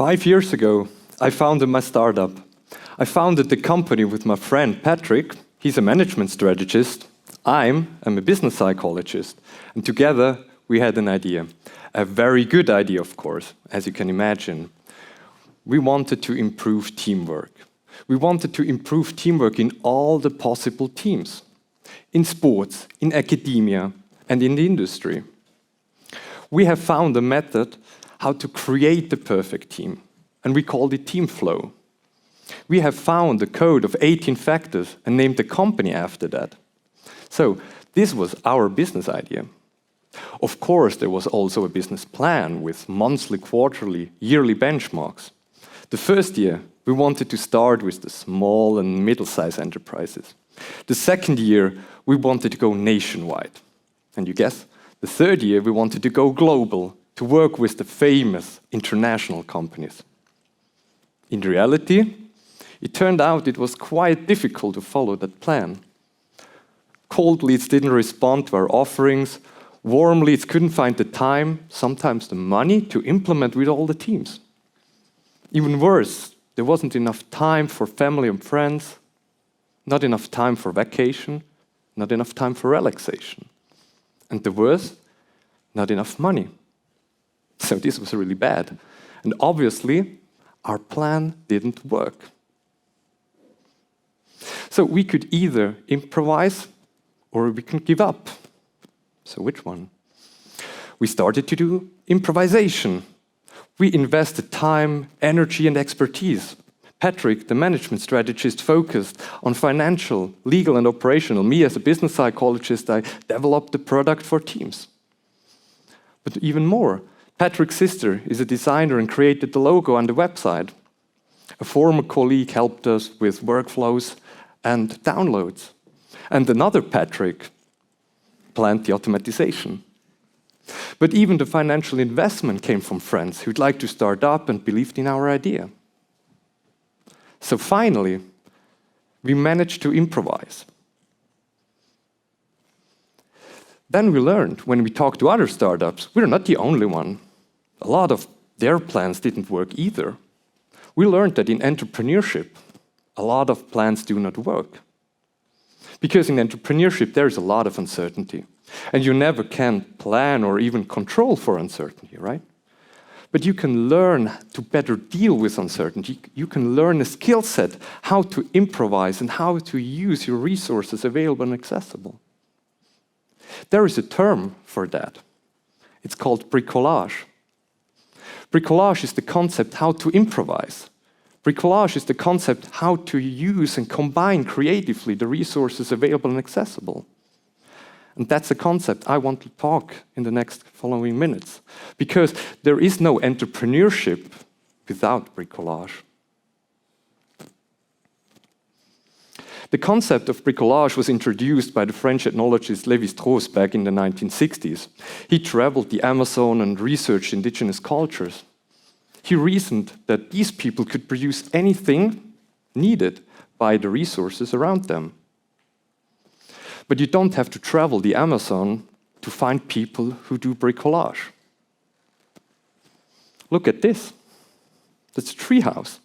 5 years ago, I founded my startup. I founded the company with my friend Patrick. He's a management strategist. I'm a business psychologist. And together, we had an idea. A very good idea, of course, as you can imagine. We wanted to improve teamwork. We wanted to improve teamwork in all the possible teams. In sports, in academia, and in the industry. We have found a method how to create the perfect team, and we called it Team Flow. We have found a code of 18 factors and named the company after that. So this was our business idea. Of course, there was also a business plan with monthly, quarterly, yearly benchmarks. The first year, we wanted to start with the small and middle-sized enterprises. The second year, we wanted to go nationwide. And you guess, the third year, we wanted to go global, to work with the famous international companies. In reality, it turned out it was quite difficult to follow that plan. Cold leads didn't respond to our offerings. Warm leads couldn't find the time, sometimes the money, to implement with all the teams. Even worse, there wasn't enough time for family and friends, not enough time for vacation, not enough time for relaxation. And the worst, not enough money. So this was really bad. And obviously, our plan didn't work. So we could either improvise or we can give up. So which one? We started to do improvisation. We invested time, energy, and expertise. Patrick, the management strategist, focused on financial, legal, and operational. Me, as a business psychologist, I developed the product for teams. But even more, Patrick's sister is a designer and created the logo and the website. A former colleague helped us with workflows and downloads. And another Patrick planned the automatization. But even the financial investment came from friends who'd like to start up and believed in our idea. So finally, we managed to improvise. Then we learned, when we talked to other startups, we're not the only one. A lot of their plans didn't work either. We learned that in entrepreneurship, a lot of plans do not work. Because in entrepreneurship, there is a lot of uncertainty. And you never can plan or even control for uncertainty, right? But you can learn to better deal with uncertainty. You can learn a skill set, how to improvise and how to use your resources available and accessible. There is a term for that. It's called bricolage. Bricolage is the concept how to improvise. Bricolage is the concept how to use and combine creatively the resources available and accessible. And that's a concept I want to talk in the next following minutes. Because there is no entrepreneurship without bricolage. The concept of bricolage was introduced by the French ethnologist Lévi-Strauss back in the 1960s. He traveled the Amazon and researched indigenous cultures. He reasoned that these people could produce anything needed by the resources around them. But you don't have to travel the Amazon to find people who do bricolage. Look at this. That's a tree house.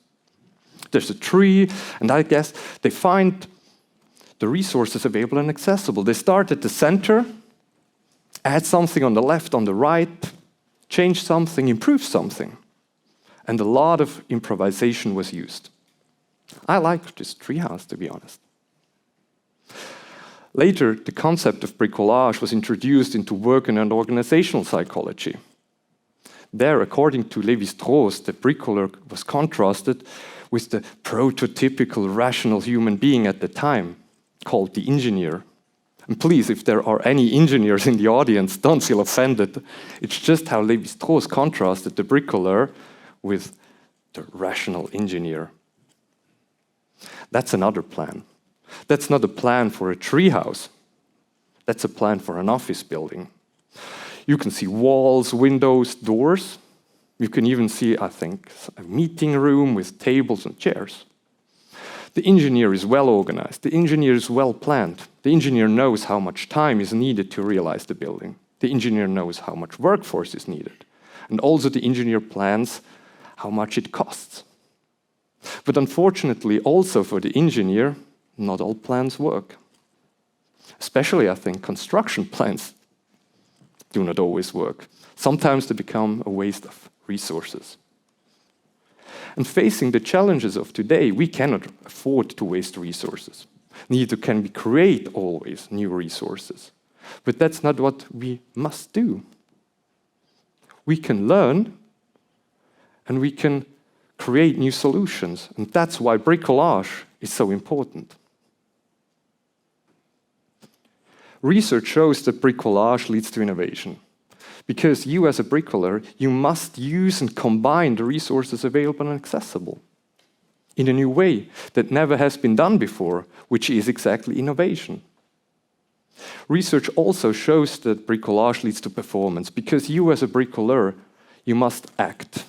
There's a tree, and I guess they find the resources available and accessible. They start at the center, add something on the left, on the right, change something, improve something. And a lot of improvisation was used. I like this treehouse, to be honest. Later, the concept of bricolage was introduced into work and organizational psychology. There, according to Lévi-Strauss, the bricoleur was contrasted with the prototypical rational human being at the time, called the engineer. And please, if there are any engineers in the audience, don't feel offended. It's just how Lévi-Strauss contrasted the bricoleur with the rational engineer. That's another plan. That's not a plan for a treehouse. That's a plan for an office building. You can see walls, windows, doors. You can even see, I think, a meeting room with tables and chairs. The engineer is well organized. The engineer is well planned. The engineer knows how much time is needed to realize the building. The engineer knows how much workforce is needed. And also the engineer plans how much it costs. But unfortunately, also for the engineer, not all plans work. Especially, I think, construction plans do not always work. Sometimes they become a waste of resources. And facing the challenges of today, we cannot afford to waste resources. Neither can we create always new resources. But that's not what we must do. We can learn and we can create new solutions. And that's why bricolage is so important. Research shows that bricolage leads to innovation. Because you as a bricoleur, you must use and combine the resources available and accessible in a new way that never has been done before, which is exactly innovation. Research also shows that bricolage leads to performance, because you as a bricoleur, you must act.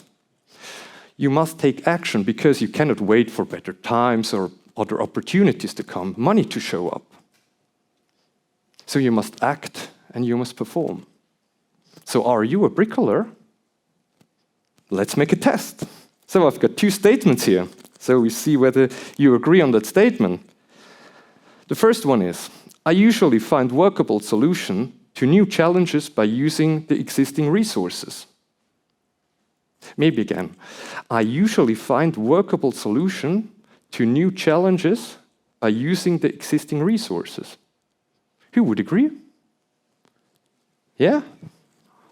You must take action because you cannot wait for better times or other opportunities to come, money to show up. So you must act and you must perform. So are you a bricoleur? Let's make a test. So I've got two statements here. So we see whether you agree on that statement. The first one is, I usually find workable solution to new challenges by using the existing resources. Maybe again. I usually find workable solution to new challenges by using the existing resources. Who would agree? Yeah?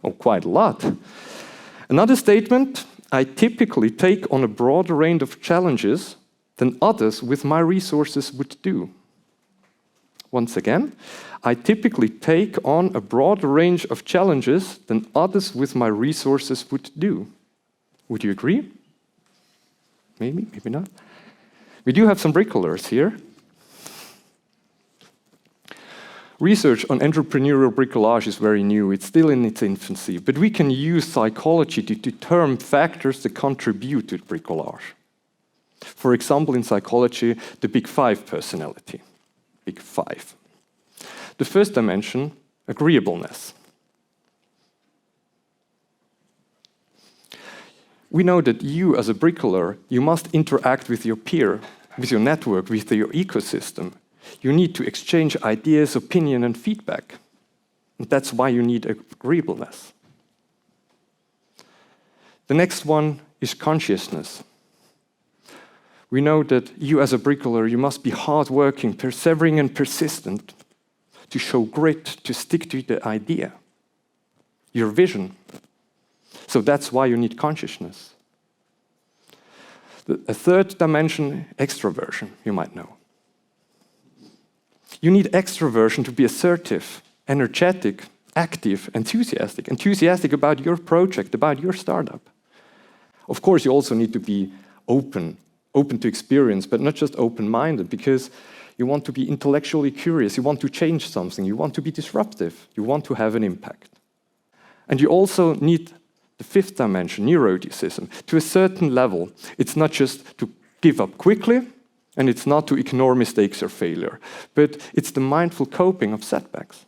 Oh, quite a lot. Another statement, I typically take on a broader range of challenges than others with my resources would do. Once again, I typically take on a broader range of challenges than others with my resources would do. Would you agree? Maybe, maybe not. We do have some bricoleurs here. Research on entrepreneurial bricolage is very new. It's still in its infancy, but we can use psychology to determine factors that contribute to bricolage. For example, in psychology, the Big Five personality. Big Five. The first dimension, agreeableness. We know that you, as a bricoleur, you must interact with your peer, with your network, with your ecosystem. You need to exchange ideas, opinion, and feedback. And that's why you need agreeableness. The next one is consciousness. We know that you as a bricoleur, you must be hardworking, persevering, and persistent to show grit, to stick to the idea, your vision. So that's why you need consciousness. A third dimension, extroversion, you might know. You need extroversion to be assertive, energetic, active, enthusiastic. Enthusiastic about your project, about your startup. Of course, you also need to be open to experience, but not just open-minded, because you want to be intellectually curious, you want to change something, you want to be disruptive, you want to have an impact. And you also need the fifth dimension, neuroticism, to a certain level. It's not just to give up quickly, and it's not to ignore mistakes or failure, but it's the mindful coping of setbacks.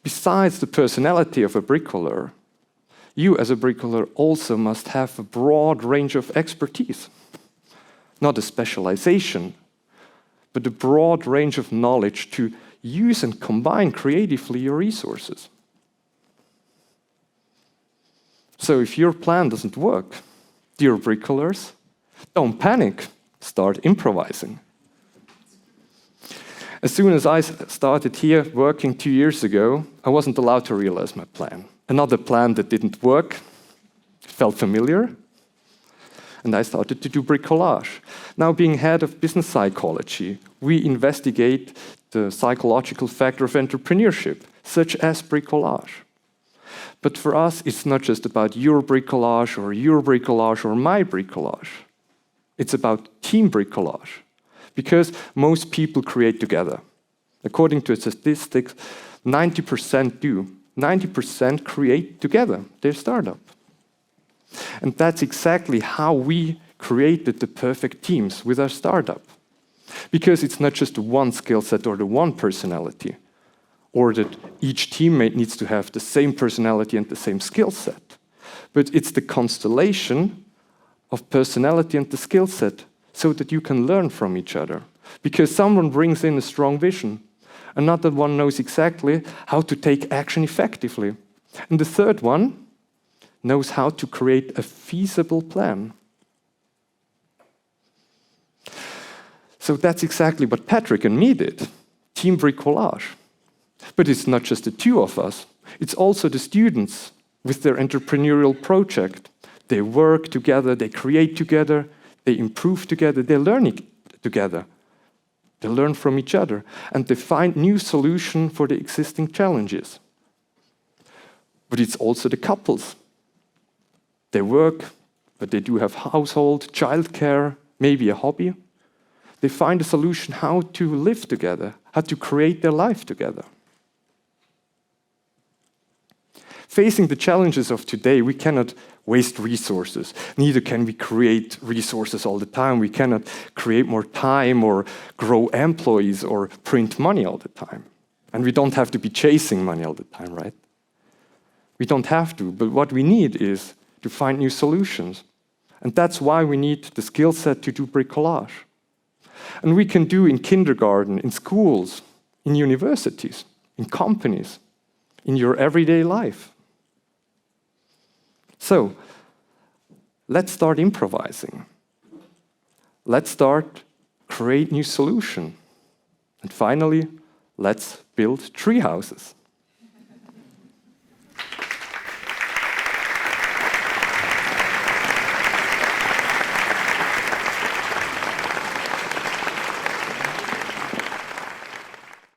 Besides the personality of a bricoleur, you as a bricoleur also must have a broad range of expertise. Not a specialization, but a broad range of knowledge to use and combine creatively your resources. So if your plan doesn't work, dear bricoleurs, don't panic, start improvising. As soon as I started here working 2 years ago, I wasn't allowed to realize my plan. Another plan that didn't work felt familiar, and I started to do bricolage. Now, being head of business psychology, we investigate the psychological factor of entrepreneurship, such as bricolage. But for us, it's not just about your bricolage or my bricolage. It's about team bricolage, because most people create together. According to statistics, 90% do. 90% create together, their startup. And that's exactly how we created the perfect teams with our startup. Because it's not just the one skill set or the one personality, or that each teammate needs to have the same personality and the same skill set. but it's the constellation of personality and the skill set so that you can learn from each other. Because someone brings in a strong vision, another one knows exactly how to take action effectively, and the third one knows how to create a feasible plan. So that's exactly what Patrick and me did, Team Bricolage. But it's not just the two of us, it's also the students with their entrepreneurial project. They work together, they create together, they improve together, they learn together. They learn from each other, and they find new solutions for the existing challenges. But it's also the couples. They work, but they do have household, childcare, maybe a hobby. They find a solution how to live together, how to create their life together. Facing the challenges of today, we cannot waste resources. Neither can we create resources all the time. We cannot create more time or grow employees or print money all the time. And we don't have to be chasing money all the time, right? We don't have to, but what we need is to find new solutions. And that's why we need the skill set to do bricolage. And we can do in kindergarten, in schools, in universities, in companies, in your everyday life. So, let's start improvising. Let's start create new solution. And finally, let's build tree houses.